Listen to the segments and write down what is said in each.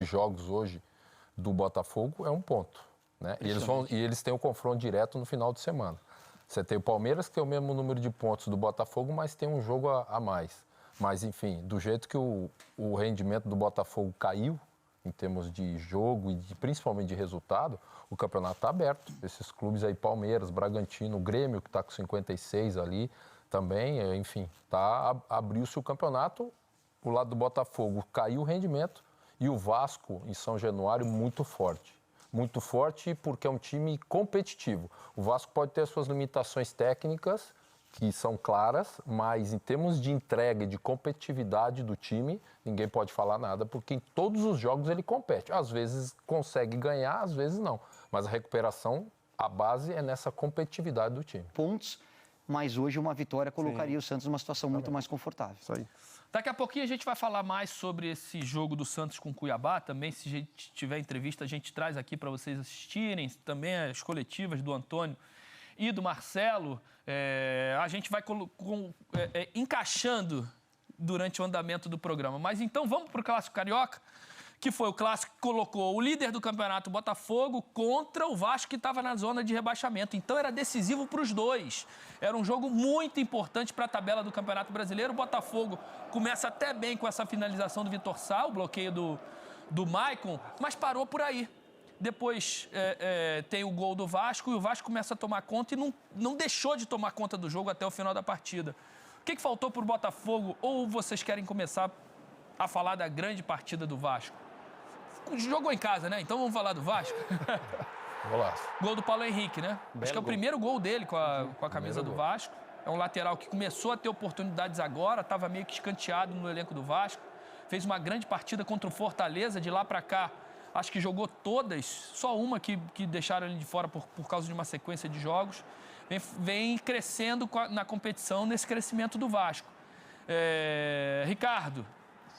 jogos hoje do Botafogo é 1 ponto, né? E eles têm o confronto direto no final de semana. Você tem o Palmeiras, que tem o mesmo número de pontos do Botafogo, mas tem um jogo a mais. Mas, enfim, do jeito que o rendimento do Botafogo caiu, em termos de jogo e principalmente de resultado, o campeonato está aberto. Esses clubes aí, Palmeiras, Bragantino, o Grêmio, que está com 56 ali também, enfim, abriu-se o campeonato. O lado do Botafogo caiu o rendimento e o Vasco, em São Januário, muito forte. Muito forte porque é um time competitivo. O Vasco pode ter as suas limitações técnicas, que são claras, mas em termos de entrega e de competitividade do time, ninguém pode falar nada, porque em todos os jogos ele compete. Às vezes consegue ganhar, às vezes não. Mas a recuperação, a base é nessa competitividade do time. Pontos, mas hoje uma vitória colocaria o Santos numa situação muito mais confortável. Isso aí. Daqui a pouquinho a gente vai falar mais sobre esse jogo do Santos com o Cuiabá. Também, se a gente tiver entrevista, a gente traz aqui para vocês assistirem. Também as coletivas do Antônio e do Marcelo. A gente vai encaixando durante o andamento do programa. Mas então vamos para o Clássico Carioca, que foi o clássico que colocou o líder do campeonato, Botafogo, contra o Vasco, que estava na zona de rebaixamento. Então era decisivo para os dois. Era um jogo muito importante para a tabela do Campeonato Brasileiro. O Botafogo começa até bem com essa finalização do Vitor Sá, o bloqueio do Maicon, mas parou por aí. Depois tem o gol do Vasco e o Vasco começa a tomar conta e não deixou de tomar conta do jogo até o final da partida. O que faltou para o Botafogo? Ou vocês querem começar a falar da grande partida do Vasco? Jogou em casa, né? Então vamos falar do Vasco. Golaço. Gol do Paulo Henrique, né? Acho que é o primeiro gol dele com a camisa do Vasco. É um lateral que começou a ter oportunidades agora, estava meio que escanteado no elenco do Vasco. Fez uma grande partida contra o Fortaleza, de lá para cá. Acho que jogou todas, só uma que deixaram ele de fora por causa de uma sequência de jogos. Vem crescendo na competição, nesse crescimento do Vasco. Ricardo,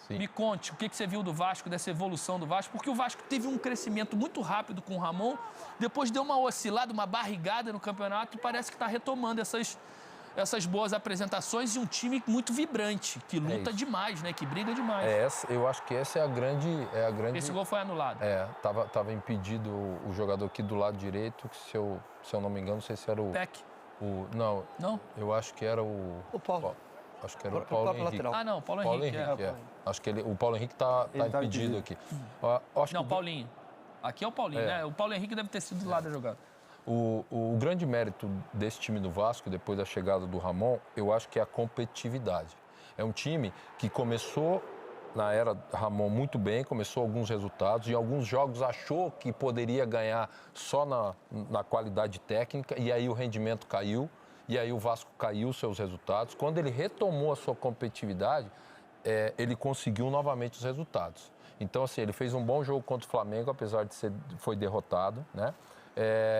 sim, me conte o que você viu do Vasco, dessa evolução do Vasco, porque o Vasco teve um crescimento muito rápido com o Ramon, depois deu uma oscilada, uma barrigada no campeonato e parece que está retomando essas boas apresentações e um time muito vibrante, que luta demais, né? Que briga demais. Eu acho que essa é a grande... Esse gol foi anulado. Tava impedido o jogador aqui do lado direito, que se eu não me engano, não sei se era o... Peck. Não? Eu acho que era o... O Paulo. Acho que era o Paulo Henrique. Lateral. Ah, não, Paulo Henrique. Acho que o Paulo Henrique tá impedido aqui. Paulinho. Aqui é o Paulinho, né? O Paulo Henrique deve ter sido do lado da jogada. O grande mérito desse time do Vasco, depois da chegada do Ramon, eu acho que é a competitividade. É um time que começou na era Ramon muito bem, começou alguns resultados, em alguns jogos achou que poderia ganhar só na qualidade técnica, e aí o rendimento caiu, e aí o Vasco caiu seus resultados. Quando ele retomou a sua competitividade, ele conseguiu novamente os resultados. Então, assim, ele fez um bom jogo contra o Flamengo, apesar de foi derrotado, né?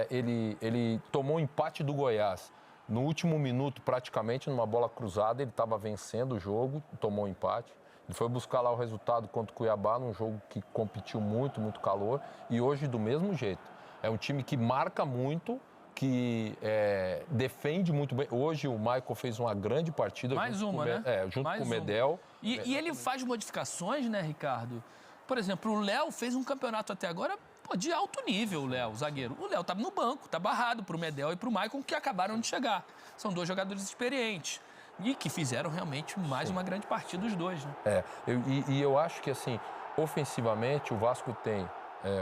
Ele tomou um empate do Goiás no último minuto, praticamente, numa bola cruzada. Ele estava vencendo o jogo, tomou um empate. Ele foi buscar lá o resultado contra o Cuiabá, num jogo que competiu muito, muito calor. E hoje, do mesmo jeito. É um time que marca muito, que defende muito bem. Hoje o Maicon fez uma grande partida. Mais uma, né? Junto com o Medel. E ele faz modificações, né, Ricardo? Por exemplo, o Léo fez um campeonato até agora de alto nível, o Léo, zagueiro. O Léo tá no banco, tá barrado pro Medel e pro Maicon, que acabaram de chegar. São dois jogadores experientes e que fizeram realmente mais uma grande partida os dois, né? Eu acho que, assim, ofensivamente, o Vasco tem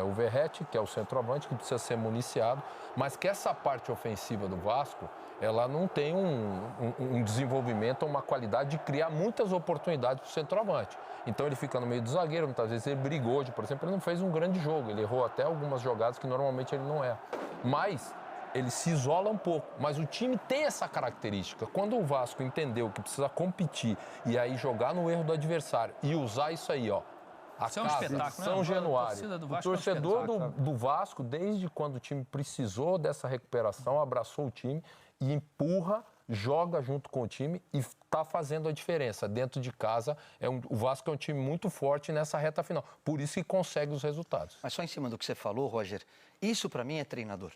o Verratti, que é o centroavante, que precisa ser municiado, mas que essa parte ofensiva do Vasco, ela não tem um desenvolvimento, uma qualidade de criar muitas oportunidades para o centroavante. Então ele fica no meio do zagueiro, muitas vezes ele brigou hoje, por exemplo, ele não fez um grande jogo, ele errou até algumas jogadas que normalmente ele não erra. Mas ele se isola um pouco, mas o time tem essa característica. Quando o Vasco entendeu que precisa competir e aí jogar no erro do adversário e usar isso aí, ó, isso é um espetáculo, São Januário. O torcedor do Vasco, desde quando o time precisou dessa recuperação, abraçou o time e empurra, joga junto com o time e está fazendo a diferença. Dentro de casa, o Vasco é um time muito forte nessa reta final. Por isso que consegue os resultados. Mas só em cima do que você falou, Roger, isso para mim é treinador.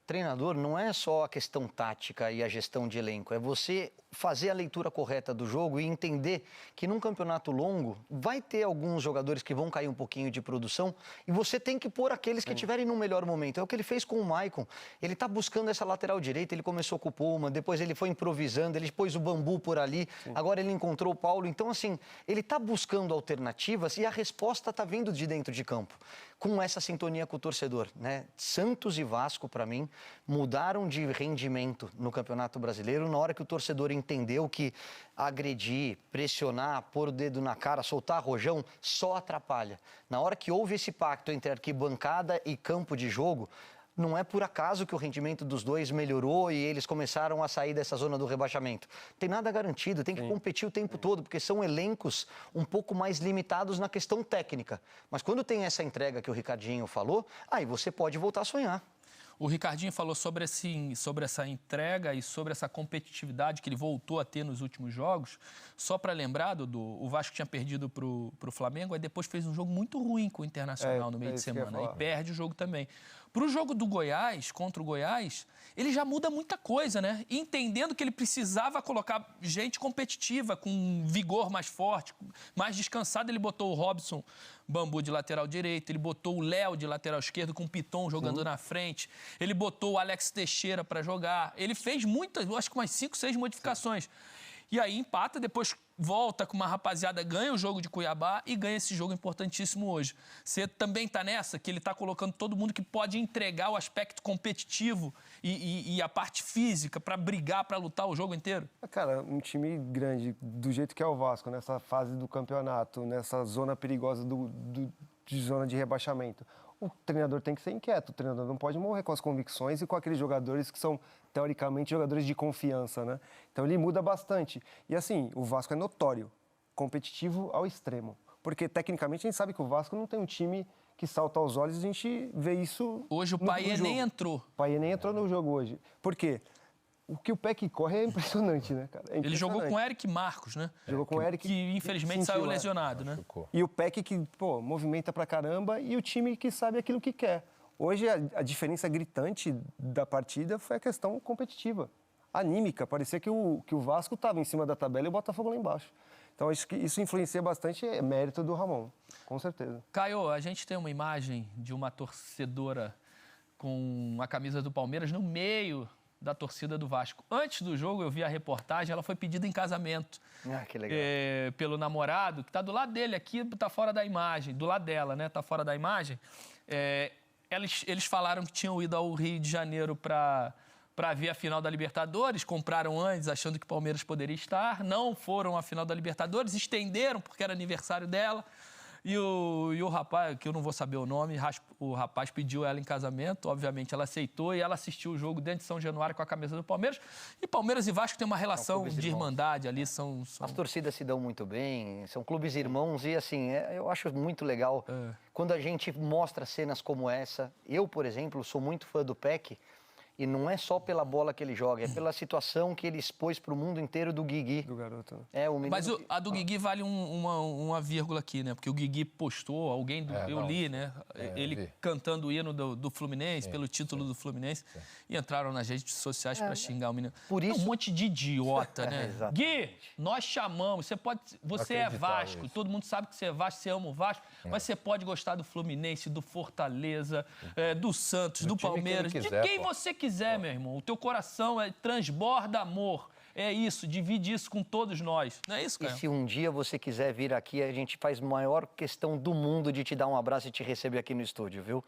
Treinador não é só a questão tática e a gestão de elenco, é você fazer a leitura correta do jogo e entender que num campeonato longo vai ter alguns jogadores que vão cair um pouquinho de produção e você tem que pôr aqueles que estiverem no melhor momento. É o que ele fez com o Maicon. Ele está buscando essa lateral direita, ele começou com o Puma, depois ele foi improvisando, ele pôs o Bambu por ali, agora ele encontrou o Paulo. Então, assim, ele está buscando alternativas e a resposta está vindo de dentro de campo, com essa sintonia com o torcedor, né? Santos e Vasco, para mim, mudaram de rendimento no Campeonato Brasileiro na hora que o torcedor entendeu que agredir, pressionar, pôr o dedo na cara, soltar rojão, só atrapalha. Na hora que houve esse pacto entre arquibancada e campo de jogo, não é por acaso que o rendimento dos dois melhorou e eles começaram a sair dessa zona do rebaixamento. Tem nada garantido, tem que competir o tempo todo, porque são elencos um pouco mais limitados na questão técnica. Mas quando tem essa entrega que o Ricardinho falou, aí você pode voltar a sonhar. O Ricardinho falou sobre essa entrega e sobre essa competitividade que ele voltou a ter nos últimos jogos. Só para lembrar, Dudu, o Vasco tinha perdido para o Flamengo, aí depois fez um jogo muito ruim com o Internacional no meio de semana. E perde o jogo também. Para o jogo do Goiás, contra o Goiás, ele já muda muita coisa, né? E entendendo que ele precisava colocar gente competitiva, com vigor mais forte, mais descansado, ele botou o Robson Bambu de lateral direito, ele botou o Léo de lateral esquerdo com o Piton jogando na frente, ele botou o Alex Teixeira para jogar, ele fez muitas, acho que umas 5, 6 modificações. E aí empata, depois volta com uma rapaziada, ganha o jogo de Cuiabá e ganha esse jogo importantíssimo hoje. Você também está nessa, que ele está colocando todo mundo que pode entregar o aspecto competitivo e a parte física para brigar, para lutar o jogo inteiro? Cara, um time grande, do jeito que é o Vasco, nessa fase do campeonato, nessa zona perigosa de zona de rebaixamento, o treinador tem que ser inquieto, o treinador não pode morrer com as convicções e com aqueles jogadores que são, teoricamente, jogadores de confiança, né? Então ele muda bastante. E assim, o Vasco é notório, competitivo ao extremo. Porque, tecnicamente, a gente sabe que o Vasco não tem um time que salta aos olhos, a gente vê isso. Hoje o Payet nem entrou. O Payet nem entrou no jogo hoje. Por quê? O que o Peck corre é impressionante, né, cara? Ele jogou com o Eric Marcos, né? Jogou com o Eric. Que infelizmente saiu lesionado, né? E o Peck que, pô, movimenta pra caramba e o time que sabe aquilo que quer. Hoje a diferença gritante da partida foi a questão competitiva. Anímica. Parecia que o Vasco estava em cima da tabela e o Botafogo lá embaixo. Então, acho que isso influencia bastante, é mérito do Ramon, com certeza. Caio, a gente tem uma imagem de uma torcedora com a camisa do Palmeiras no meio da torcida do Vasco. Antes do jogo, eu vi a reportagem, ela foi pedida em casamento. Ah, que legal. Pelo namorado, que está do lado dele aqui, está fora da imagem, do lado dela, né? Está fora da imagem. Eles falaram que tinham ido ao Rio de Janeiro para ver a final da Libertadores, compraram antes, achando que o Palmeiras poderia estar, não foram à final da Libertadores, estenderam porque era aniversário dela. E o rapaz, que eu não vou saber o nome, o rapaz pediu ela em casamento, obviamente ela aceitou e ela assistiu o jogo dentro de São Januário com a camisa do Palmeiras. E Palmeiras e Vasco tem uma relação de irmandade ali. As torcidas se dão muito bem, são clubes irmãos e assim, eu acho muito legal quando a gente mostra cenas como essa. Eu, por exemplo, sou muito fã do Peck. E não é só pela bola que ele joga, é pela situação que ele expôs para o mundo inteiro do Guigui. Do garoto. Mas a do Guigui vale uma vírgula aqui, né? Porque o Guigui postou, eu li, né? Ele cantando o hino do Fluminense, pelo título do Fluminense. E entraram nas redes sociais para xingar o menino. Por isso... É um monte de idiota, né? Gui, nós chamamos, você é Vasco, isso. Todo mundo sabe que você é Vasco, você ama o Vasco, mas você pode gostar do Fluminense, do Fortaleza, do Santos, do Palmeiras, de quem você quiser. Meu irmão, o teu coração transborda amor. É isso, divide isso com todos nós. Não é isso, cara? E se um dia você quiser vir aqui, a gente faz maior questão do mundo de te dar um abraço e te receber aqui no estúdio, viu?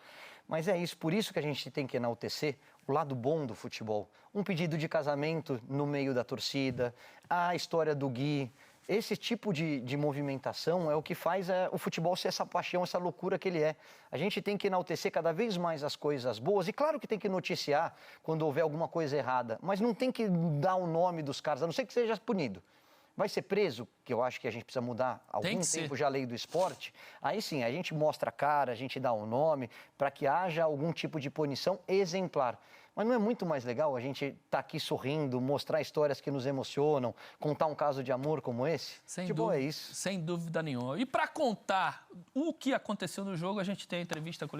Mas é isso, por isso que a gente tem que enaltecer o lado bom do futebol. Um pedido de casamento no meio da torcida, a história do Gui. Esse tipo de movimentação é o que faz o futebol ser essa paixão, essa loucura que ele é. A gente tem que enaltecer cada vez mais as coisas boas. E claro que tem que noticiar quando houver alguma coisa errada. Mas não tem que dar o nome dos caras, a não ser que seja punido. Vai ser preso, que eu acho que a gente precisa mudar há algum tempo já a lei do esporte. Aí sim, a gente mostra a cara, a gente dá o nome, para que haja algum tipo de punição exemplar. Mas não é muito mais legal a gente estar aqui sorrindo, mostrar histórias que nos emocionam, contar um caso de amor como esse? É isso. Sem dúvida nenhuma. E para contar o que aconteceu no jogo, a gente tem a entrevista coletiva.